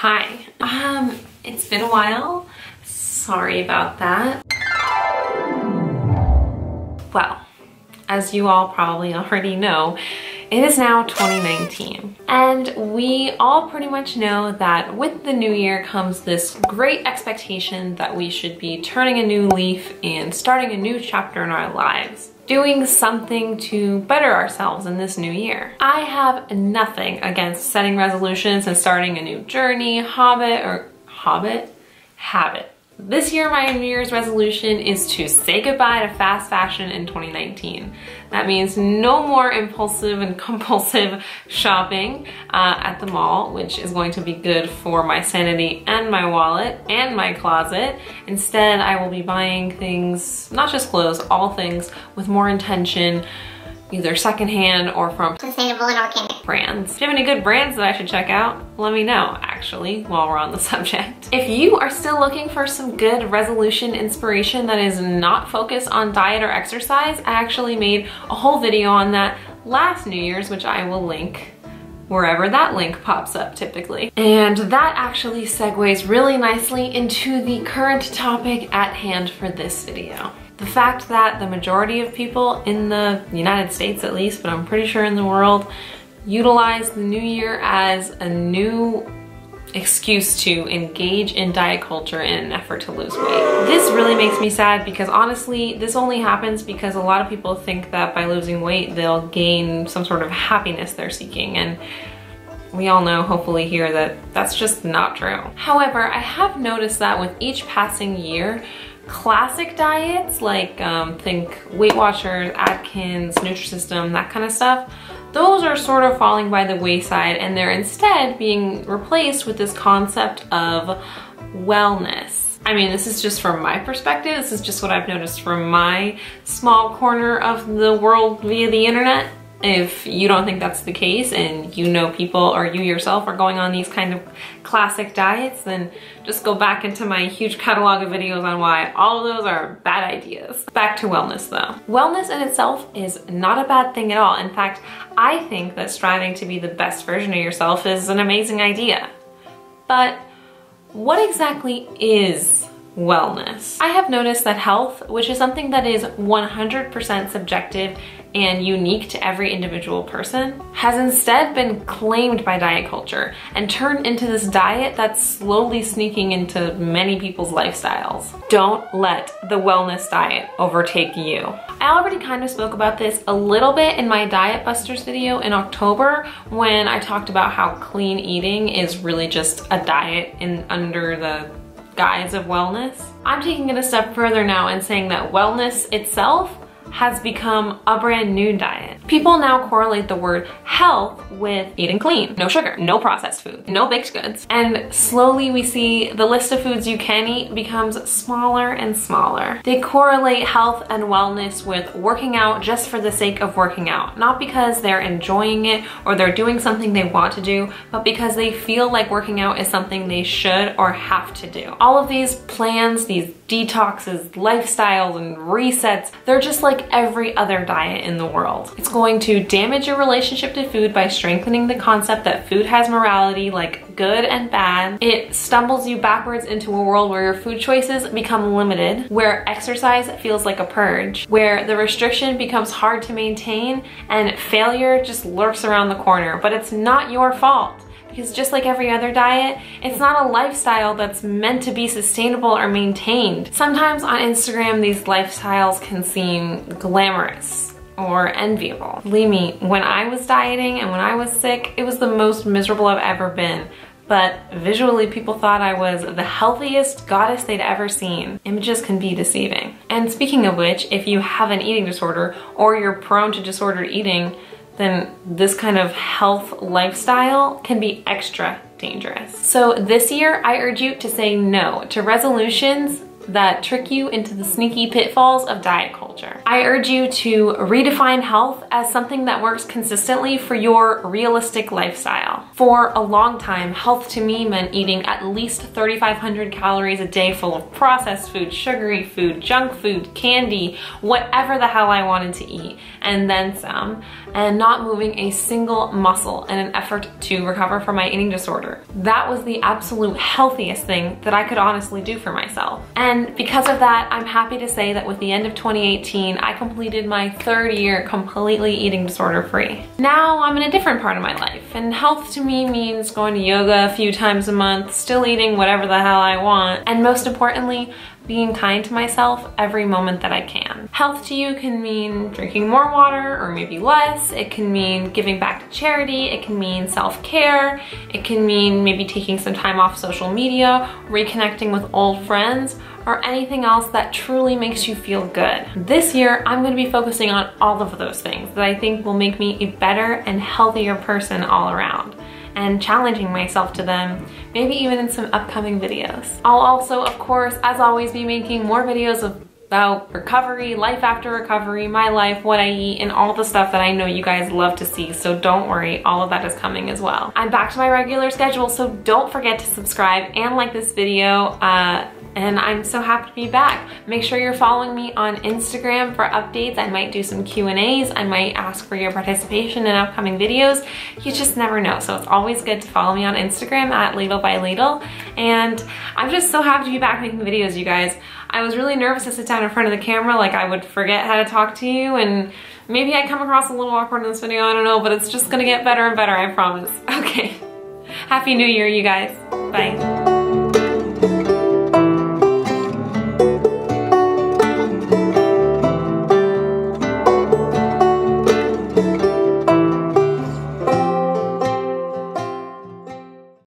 Hi. It's been a while. Sorry about that. Well, as you all probably already know, it is now 2019. And we all pretty much know that with the new year comes this great expectation that we should be turning a new leaf and starting a new chapter in our lives, doing something to better ourselves in this new year. I have nothing against setting resolutions and starting a new journey, habit. This year, my New Year's resolution is to say goodbye to fast fashion in 2019. That means no more impulsive and compulsive shopping at the mall, which is going to be good for my sanity and my wallet and my closet. Instead, I will be buying things, not just clothes, all things with more intention, either secondhand or from sustainable and organic brands. If you have any good brands that I should check out, let me know, actually, while we're on the subject. If you are still looking for some good resolution inspiration that is not focused on diet or exercise, I actually made a whole video on that last New Year's, which I will link wherever that link pops up typically. And that actually segues really nicely into the current topic at hand for this video. The fact that the majority of people in the United States at least, but I'm pretty sure in the world, utilize the new year as a new excuse to engage in diet culture in an effort to lose weight. This really makes me sad because honestly, this only happens because a lot of people think that by losing weight, they'll gain some sort of happiness they're seeking. And we all know, hopefully here, that that's just not true. However, I have noticed that with each passing year, classic diets like think Weight Watchers, Atkins, Nutrisystem, that kind of stuff, those are sort of falling by the wayside and they're instead being replaced with this concept of wellness. I mean, this is just from my perspective. This is just what I've noticed from my small corner of the world via the internet. If you don't think that's the case and you know people or you yourself are going on these kind of classic diets, then just go back into my huge catalog of videos on why all of those are bad ideas. Back to wellness though. Wellness in itself is not a bad thing at all. In fact, I think that striving to be the best version of yourself is an amazing idea. But what exactly is wellness? I have noticed that health, which is something that is 100% subjective and unique to every individual person, has instead been claimed by diet culture and turned into this diet that's slowly sneaking into many people's lifestyles. Don't let the wellness diet overtake you. I already kind of spoke about this a little bit in my Diet Busters video in October when I talked about how clean eating is really just a diet under the guise of wellness. I'm taking it a step further now and saying that wellness itself has become a brand new diet. People now correlate the word health with eating clean, no sugar, no processed food, no baked goods. And slowly we see the list of foods you can eat becomes smaller and smaller. They correlate health and wellness with working out just for the sake of working out, not because they're enjoying it or they're doing something they want to do, but because they feel like working out is something they should or have to do. All of these plans, these detoxes, lifestyles, and resets, they're just like every other diet in the world. It's going to damage your relationship to food by strengthening the concept that food has morality, like good and bad. It stumbles you backwards into a world where your food choices become limited, where exercise feels like a purge, where the restriction becomes hard to maintain, and failure just lurks around the corner. But it's not your fault. Because just like every other diet, it's not a lifestyle that's meant to be sustainable or maintained. Sometimes on Instagram, these lifestyles can seem glamorous or enviable. Believe me, when I was dieting and when I was sick, it was the most miserable I've ever been. But visually, people thought I was the healthiest goddess they'd ever seen. Images can be deceiving. And speaking of which, if you have an eating disorder or you're prone to disordered eating, then this kind of health lifestyle can be extra dangerous. So this year, I urge you to say no to resolutions that trick you into the sneaky pitfalls of diet culture. I urge you to redefine health as something that works consistently for your realistic lifestyle. For a long time, health to me meant eating at least 3,500 calories a day full of processed food, sugary food, junk food, candy, whatever the hell I wanted to eat, and then some, and not moving a single muscle in an effort to recover from my eating disorder. That was the absolute healthiest thing that I could honestly do for myself. And because of that, I'm happy to say that with the end of 2018, I completed my 3rd year completely eating disorder free. Now I'm in a different part of my life, and health to me means going to yoga a few times a month, still eating whatever the hell I want, and most importantly, being kind to myself every moment that I can. Health to you can mean drinking more water or maybe less. It can mean giving back to charity. It can mean self-care. It can mean maybe taking some time off social media, reconnecting with old friends, or anything else that truly makes you feel good. This year, I'm gonna be focusing on all of those things that I think will make me a better and healthier person all around, and challenging myself to them, maybe even in some upcoming videos. I'll also, of course, as always, be making more videos about recovery, life after recovery, my life, what I eat, and all the stuff that I know you guys love to see, so don't worry, all of that is coming as well. I'm back to my regular schedule, so don't forget to subscribe and like this video, and I'm so happy to be back. Make sure you're following me on Instagram for updates. I might do some Q&As. I might ask for your participation in upcoming videos. You just never know. So it's always good to follow me on Instagram at Ladle by Ladle. And I'm just so happy to be back making videos, you guys. I was really nervous to sit down in front of the camera, like I would forget how to talk to you, and maybe I come across a little awkward in this video, I don't know, but it's just gonna get better and better, I promise. Okay. Happy New Year, you guys. Bye.